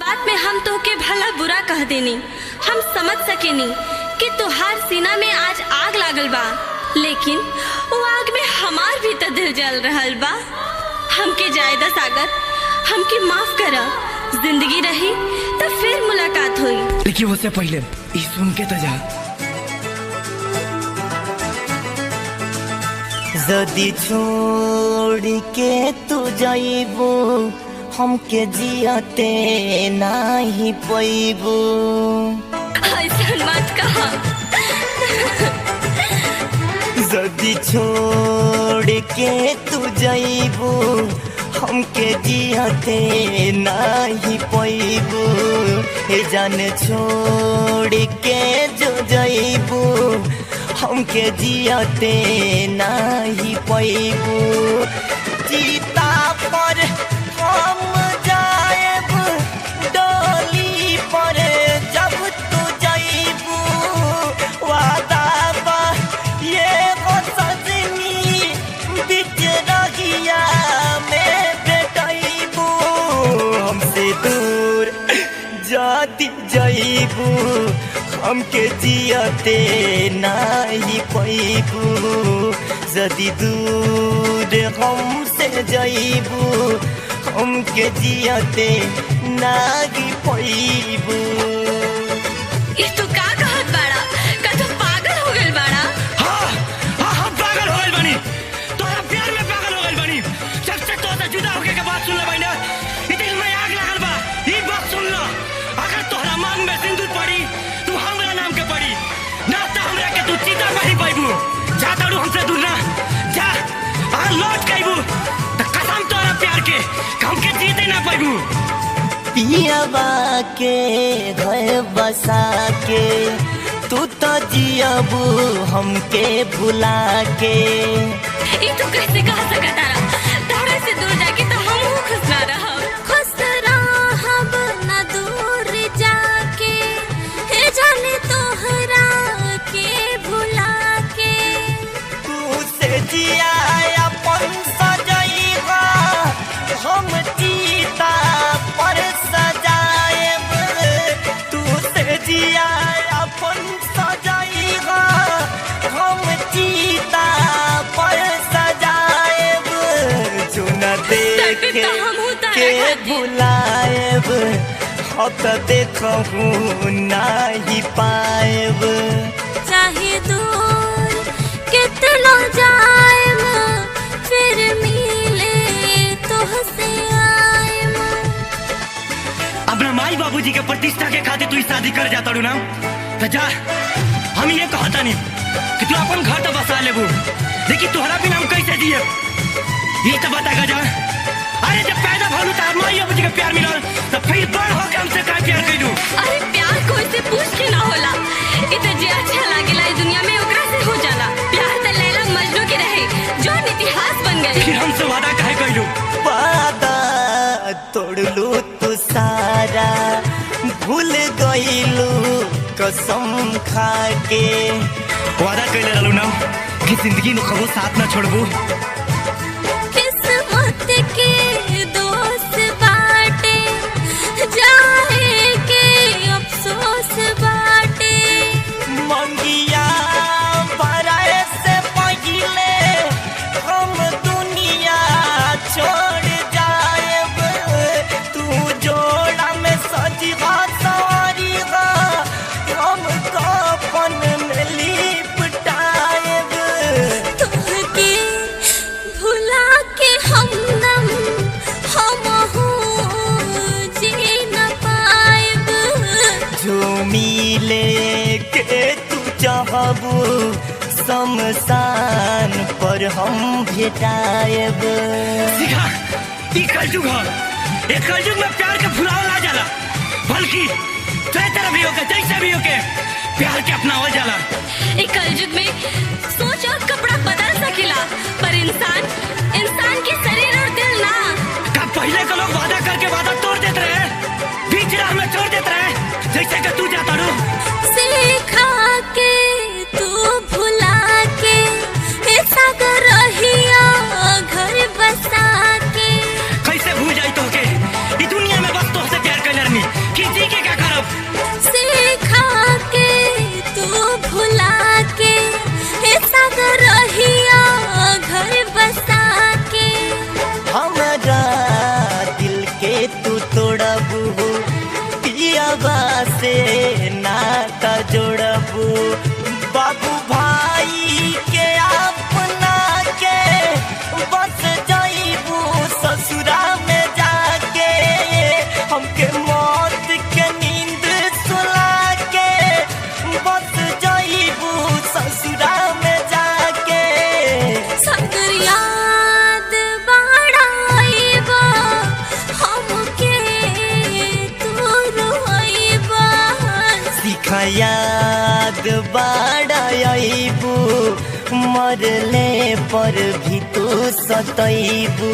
बात में हम तो के भला बुरा कह देनी। हम समझ सकेनी कि तुहार सीना में आज आग लागल बा, लेकिन वो आग में हमार भी तो दिल जल रहल बा। हमके जायदा सागर, हमके माफ करा। जिंदगी रही तो फिर मुलाकात हुई, लेकिन उससे पहले ये सुन के तो जा। जदी छोड़ के तू जाइबू हमके जियते नाही पैबू। ऐसा मत कहा। जदी छोड़ के तू जाइबू हमके जियते नाही पैबू। हे जान छोड़ के जो जाइबू हमके जियते नाही पैबू। चिता पर हम जाएब डोली पर जब तू जाइबू। वादा बा ये वो सजनी बिच रहिया में बेटाइबू। हमसे दूर जाती जाइबू हमके जियते नाही पैबू। जदी दूर हमसे जाइबू हमके जियते नाही पैबू। ये तू का कहत बाड़ा? का तू पागल हो गइल बाड़ा? हाँ पागल हो गइल बानी। तोरा प्यार में पागल हो गइल बानी। जब से तोरा जुदा होके के बात सुन ले बानी, ई दिल में आग लागल बा। ई बात सुन लो, अगर तोहरा मांग में सिंदूर पड़ी तू हमरा नाम के पड़ी, ना तो हमरा के तू चिता नहीं पाइबू। जा तारू हमसे दूर ना जा। अगर लौट गइबू तो कसम तोरा प्यार के हमके जीते ना पाइबू। पियाबा के घर बसा के तू तो जियबू हमके भुला के। ये तू कैसे कह सकता रहा? तारा से दूर जाके तो हम खुश ना रहब। खुश रहब ना दूर जाके, हे जाने तोहरा के भुला के। तू से जिया अपन सजइबा हम चिता पर सजाएब। तू से जिया अपन सजइबा हम चिता पर सजाएब। जो न देखे के भुलाएब हम तो देखहू नहीं पाएब। चाहे दूर कितना जाएम, फिर मिले तुहसे आएम। अपना माई बाबूजी के प्रतिष्ठा के खातिर तू शादी कर जाता ना, तो जा। हम ये कहता नहीं कि तू अपन घर तो बसा लेबू, लेकिन तोहरा बिना हम कैसे जिए ये तो बता जा। अरे जब पैदा भलू तो माई बाबूजी के प्यार मिलल, तो फिर बड़ होके हमसे का प्यार कइलू। अरे प्यार कोई से पूछ के ना होला। इ तो जे अच्छा लागेला इस दुनिया में ओकरा से हो जाला। प्यार तो लैला मजनू के रहे जो इतिहास बन गए। फिर हमसे वादा काहे कइलू? वादा तोड़लू तू सारा भूल गइलू कसम खा के। वादा कइले रहलू ना कि जिंदगी में कबो साथ ना छोड़बू। किस्मत के दोस्त बाटे, जाए के अफसोस बाटे। मंगिया बराए से पहिले हम दुनिया छोड़ जाएब। तू जोड़ा में सजीवा सवारीगा हम कफन में लिपटाएब। तुहके भुला के हमदम हमहू जी न पाएब। जो मिले के तू चाहबू शमशान पर हम भेटाएब। सिखा ई कलयुग ह। ए कलयुग में प्यार के भुलावल ना जाला, बल्कि तोरे तरह भी होके जैसे भी होके प्यार के अपनावल जाला। एक कलयुग में सोच और कपड़ा बदल सकेला, पर इंसान के शरीर और दिल ना। का पहले के लोग वादा करके वादा तोड़ देते रहे, बीच राह में छोड़ देते रहे, जैसे कि तू जाता रू। सिखा के तू भुला के ऐसा कर रहिया घर बसा के। कैसे भूल जाई तो के? ई दुनिया में बस तोहसे प्यार करने रहनी। करबू पियाबा से नाता जोड़बू बाबू भाई के अपना के बस जाइबू ससुरा में जाके हमके मौत के नींद सुला के बस जाइबू ससुरा में जाके सगर याद बड़ा आइबा हमके तू रोइबा सिखा याद बाड़ा आइबू मरले पर भी तू सतैबू